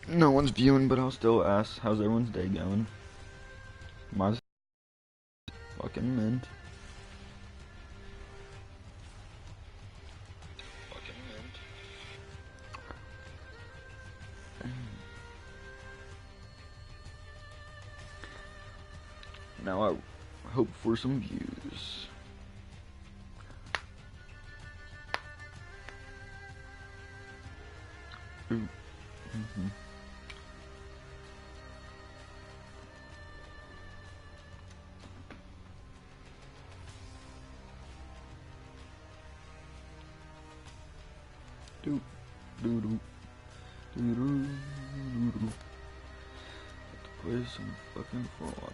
No one's viewing, but I'll still ask, how's everyone's day going? Mine's fucking mint. Fucking mint. Now I hope for some views. Ooh. Doop, doo doo, doo doo, doo doo. Let's play some fucking ForHonor.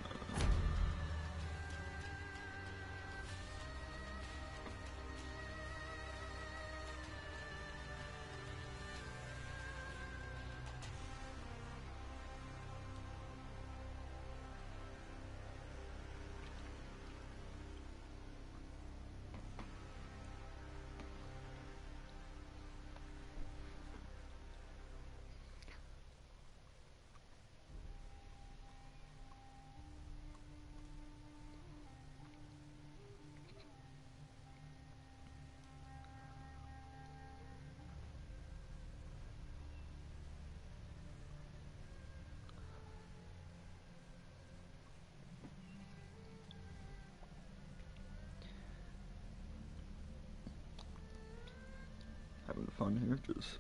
Having fun here, just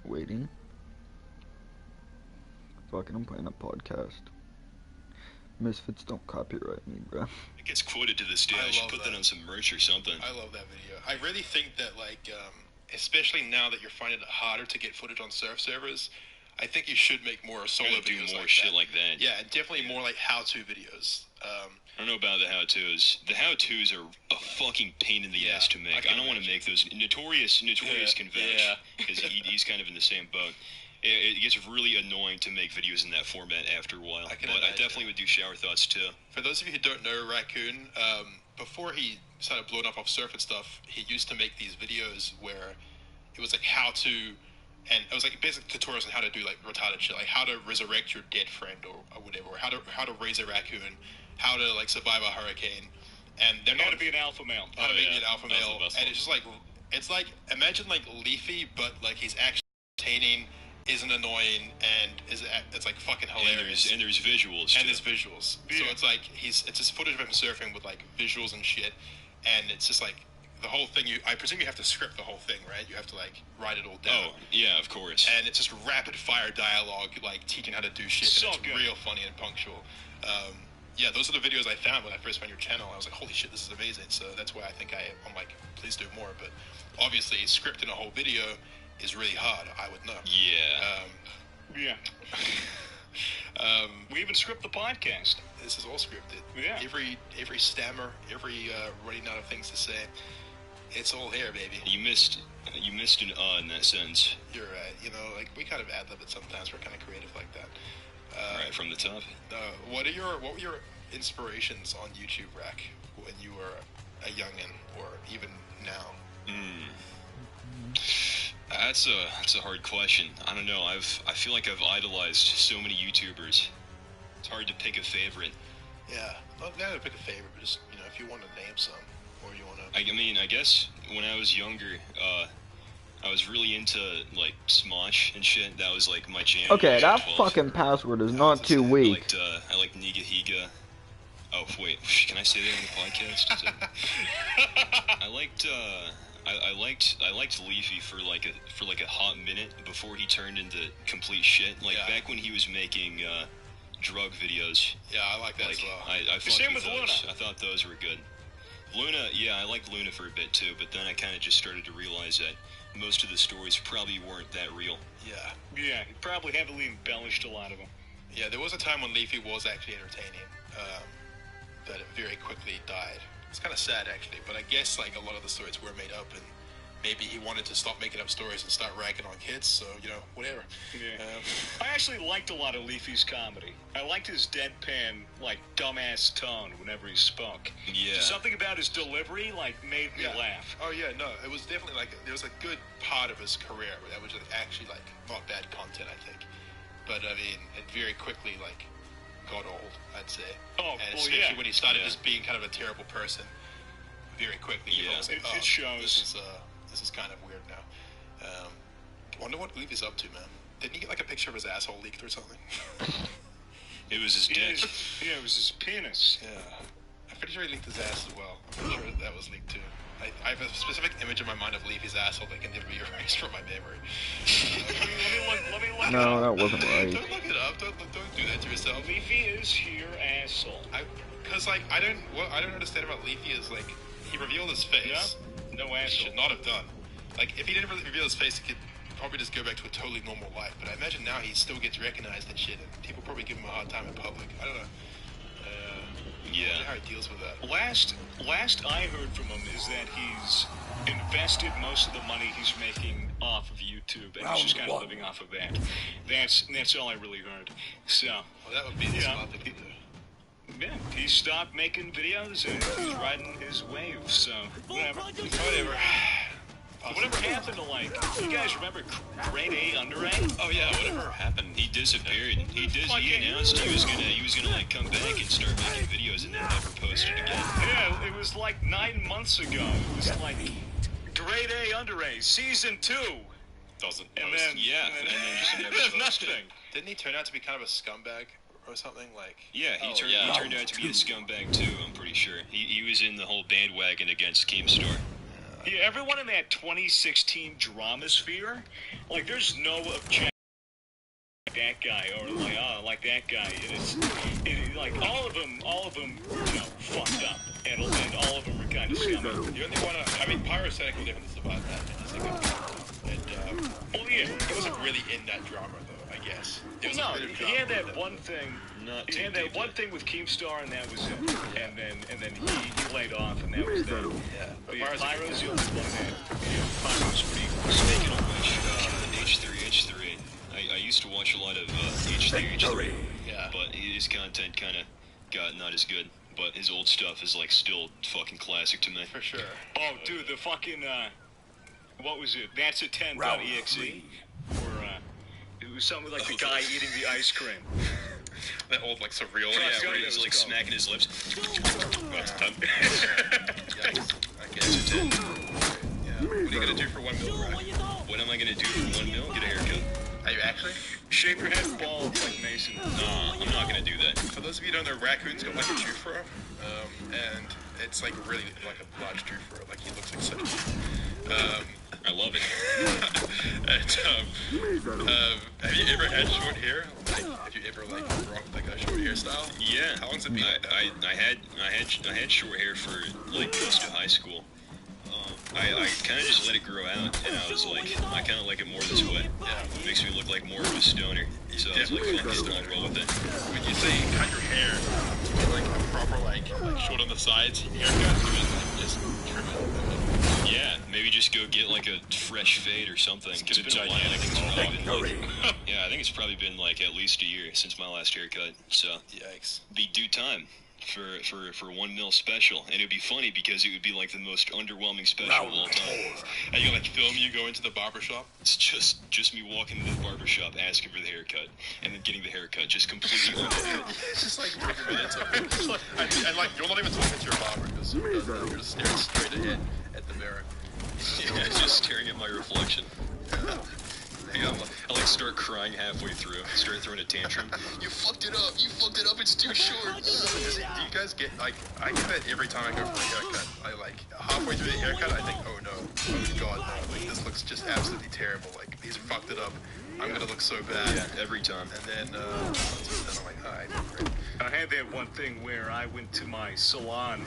waiting. Fucking, I'm playing a podcast. Misfits don't copyright me, bruh. It gets quoted to this day. I should put that on some merch or something. I love that video. I really think that, like, especially now that you're finding it harder to get footage on surf servers, I think you should make more solo videos. Do more like shit that. like that. Yeah, and definitely more like how-to videos. I don't know about the how-tos. The how-tos are a fucking pain in the ass to make. I don't want to make those. Notorious can vouch, because he's kind of in the same boat. It gets really annoying to make videos in that format after a while. I definitely would do shower thoughts too. For those of you who don't know Raccoon, before he started blowing up off surf and stuff, he used to make these videos where it was like how to, and it was like basic tutorials on how to do like retarded shit, like how to resurrect your dead friend or whatever, or how to raise a raccoon, how to like survive a hurricane, and they're how to be an alpha male. How to be an alpha male, and it's just like imagine like Leafy, but like he's actually entertaining, isn't annoying, and it's like fucking hilarious. And there's visuals. And there's visuals. Yeah. So it's like it's just footage of him surfing with like visuals and shit, and it's just like the whole thing. I presume you have to script the whole thing, right? You have to like write it all down. Oh yeah, of course. And it's just rapid fire dialogue, like teaching how to do shit. So and it's real funny and punctual. Yeah, those are the videos I found when I first found your channel. I was like, holy shit, this is amazing. So that's why I think I'm like, please do more. But obviously, scripting a whole video is really hard. I would know. Yeah. We even script the podcast. This is all scripted. Yeah. Every stammer, every running out of things to say, it's all here, baby. You missed an in that sentence. You're right. You know, like we kind of ad-lib it sometimes. We're kind of creative like that. Right from the top. What were your inspirations on YouTube, Rack, when you were a youngin, or even now? That's a hard question. I don't know. I feel like I've idolized so many YouTubers. It's hard to pick a favorite. Yeah, not to pick a favorite, but just if you want to name some, or you want to. I mean, I guess when I was younger, I was really into like Smosh and shit. That was like my jam. Okay, that fucking password is not too weak. I liked Niga Higa. Oh wait, can I say that on the podcast? I liked Leafy for like a hot minute before he turned into complete shit. Like back when he was making drug videos. Yeah, I like that as well. I same with those. Luna. I thought those were good. Luna, yeah, I liked Luna for a bit too, but then I kind of just started to realize that most of the stories probably weren't that real. Yeah. Yeah, he probably heavily embellished a lot of them. Yeah, there was a time when Leafy was actually entertaining, but it very quickly died. It's kind of sad actually, but I guess like a lot of the stories were made up, and maybe he wanted to stop making up stories and start ragging on kids. So whatever. Yeah. I actually liked a lot of Leafy's comedy. I liked his deadpan, like dumbass tone whenever he spoke. Yeah. Something about his delivery made me laugh. Oh yeah, no, it was definitely there was a good part of his career that was actually not bad content, I think. But I mean, it very quickly got old, I'd say. Oh, and well, especially yeah. when he started just being kind of a terrible person. Very quickly, Yeah. was like, It shows. This is kind of weird now. Wonder what Leafy's up to, man. Didn't he get a picture of his asshole leaked or something? It was his dick. Yeah, it was his penis. Yeah. I'm pretty sure he leaked his ass as well. I'm sure that was leaked too. I have a specific image in my mind of Leafy's asshole that can never be erased from my memory. Let me look. No, that wasn't right. Don't look it up. Don't do that to yourself. Leafy is your asshole. Because I don't understand about Leafy is he revealed his face. Yeah. No He asshole. should not have done. If he didn't really reveal his face, he could probably just go back to a totally normal life. But I imagine now he still gets recognized and shit, and people probably give him a hard time in public. I don't know. I wonder Yeah. how he deals with that. Last I heard from him is that he's invested most of the money he's making off of YouTube, and he's just kind of living off of that. That's all I really heard. So, Well, that would be the Yeah. smart thing to do. yeah, he stopped making videos and he's riding his wave. So, whatever. Whatever happened to you guys remember Grade A Under A? Oh yeah, whatever happened? He disappeared. He announced he was gonna come back and start making videos and then never posted again. Yeah, it was 9 months ago. It was Grade A Under A Season 2. Doesn't. And then and then just never posted. nothing. Didn't he turn out to be kind of a scumbag or something? Yeah, he Oh, turned yeah. he turned out to be a scumbag too. I'm pretty sure he was in the whole bandwagon against Keemstar. Yeah, everyone in that 2016 dramasphere, there's no objection that guy or like that guy. All of them, fucked up, and all of them were kind of scummy. The only one, Pyrosenic will definitely survive that. He's a good guy. And, Yeah. he wasn't really in that drama, though, I guess. It was No, a bit of he drama had that with one thing. Not He too had that deeply. one thing with Keemstar, and that was it. And then he laid off, and that was that. Yeah, But but yeah, Pyro's Pyro's the only one that. Pyro's pretty. Speaking of which, H3, I used to watch a lot of H3, Yeah. but his content kind of got not as good. But his old stuff is still fucking classic to me. For sure. Oh, dude, the fucking what was it? That's a 10.exe. Or it was something like the guy eating the ice cream. That old, surreal. Yeah, Yeah, where it he's was called. smacking his lips. That's done. Yikes. I guess. Yeah. What are you gonna do for 1 mil, Rack? What am I gonna do for 1 mil? Get a haircut? Are you actually? Shape your head bald like Mason. Nah, I'm not gonna do that. For those of you who don't know, Raccoon's got a true fro, and it's really a large true fro. He looks like such a I love it. and, have you ever had short hair? Have you ever rocked a short hairstyle? Yeah. How long's it been? I had short hair for most of high school. I kind of just let it grow out, and I was I kind of like it more this way. Yeah. It makes me look like more of a stoner. So I was like, fuck it, I'll roll with it. When you say cut your hair, you mean a proper short on the sides haircut? You mean just trim it? Yeah, maybe just go get a fresh fade or something. It's been a while. I think it's probably been yeah, I think it's probably been at least a year since my last haircut. So Yikes. be due time for 1 mil special, and it'd be funny because it would be the most underwhelming special of all time. Are you gonna film you go into the barbershop? It's just me walking into the barbershop asking for the haircut and then getting the haircut just completely unedited. It's just 3 minutes of it. And you're not even talking to your barber because you're just staring straight ahead at the mirror. Yeah, just staring at my reflection. Yeah, I start crying halfway through, start throwing a tantrum. You fucked it up, it's too short. Do you guys get I get that every time I go for a haircut. I halfway through the haircut I think, oh no, oh god no, this looks just absolutely terrible. He's fucked it up. I'm gonna look so bad. Yeah, every time. And then I'm like, alright, great. I had that one thing where I went to my salon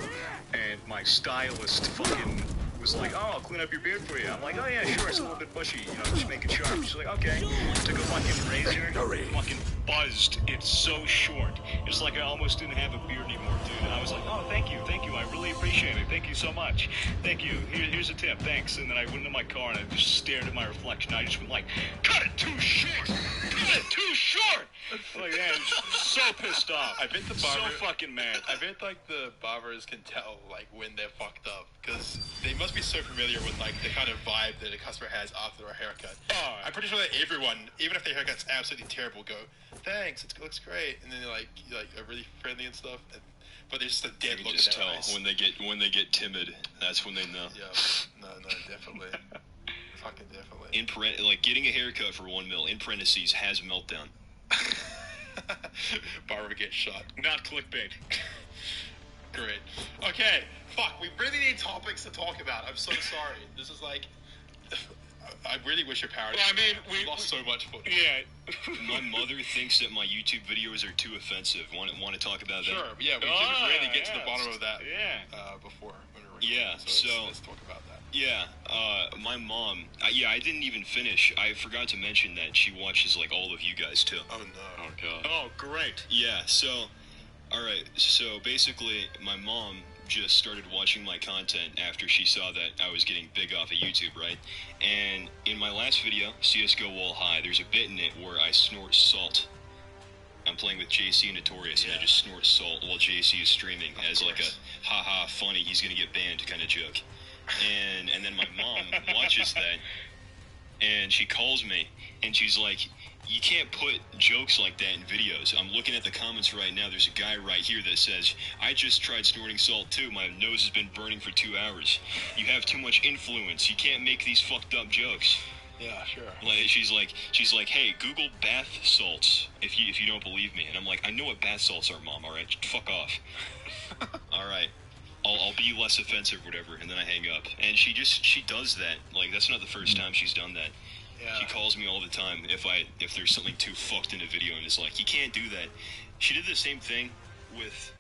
and my stylist fucking was like, "Oh, I'll clean up your beard for you." I'm like, "Oh yeah, sure. It's a little bit bushy, you know, just make it sharp." She's like, "Okay." Took a fucking razor, fucking buzzed. It's so short. It's like I almost didn't have a beard anymore, dude. And I was like, "Oh, thank you. I really appreciate it. Thank you so much. Thank you. Here's a tip. Thanks." And then I went into my car and I just stared at my reflection. I just went like, "Cut it too short. Cut it too short." Like that. So pissed off. I bet the barber, so fucking mad. I bet like the barbers can tell like when they're fucked up because they must be so familiar with like the kind of vibe that a customer has after a haircut. Oh, I'm pretty sure that everyone, even if their haircut's absolutely terrible, go, "Thanks, it looks great," and then they're like are really friendly and stuff. But there's just a dead You look can just in their tell eyes. when they get timid. That's when they know. Yeah, no, definitely, fucking definitely. Like getting a haircut for $1 million in parentheses has meltdown. Barber gets shot. Not clickbait. Great. Okay. Fuck. We really need topics to talk about. I'm so sorry. This is like. I really wish your parents. Well, I mean, we lost so much footage. Yeah. My mother thinks that my YouTube videos are too offensive. Want to talk about that? Sure. Yeah. We didn't really get to the bottom of that. Yeah. Before. When we were Yeah. So let's talk about that. Yeah. My mom. I didn't even finish. I forgot to mention that she watches like all of you guys too. Oh no. Oh god. Oh, great. Yeah. So, all right. So basically, my mom just started watching my content after she saw that I was getting big off of YouTube, right? And in my last video, CSGO Wall High, there's a bit in it where I snort salt. I'm playing with JC and Notorious, and I just snort salt while JC is streaming as like a haha funny, he's gonna get banned kind of joke. And then my mom watches that, and she calls me, and she's like, "You can't put jokes like that in videos." I'm looking at the comments right now. There's a guy right here that says, "I just tried snorting salt too. My nose has been burning for 2 hours. You have too much influence. You can't make these fucked up jokes." Yeah. Sure. Like she's like, "Hey, Google bath salts if you don't believe me." And I'm like, "I know what bath salts are, Mom. All right, fuck off." All right. I'll be less offensive, whatever, and then I hang up. And she does that. Like, that's not the first time she's done that. Yeah. She calls me all the time if there's something too fucked in a video, and it's like, you can't do that. She did the same thing with...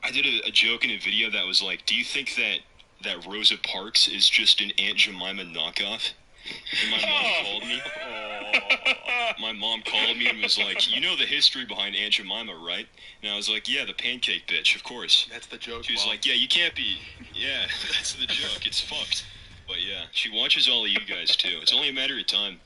I did a joke in a video that was like, do you think that Rosa Parks is just an Aunt Jemima knockoff? And my mom called me. My mom called me and was like, "You know the history behind Aunt Jemima, right?" And I was like, "Yeah, the pancake bitch, of course." That's the joke. She was Mom. like, "Yeah, you can't be." Yeah, that's the joke. It's fucked. But yeah, she watches all of you guys too. It's only a matter of time.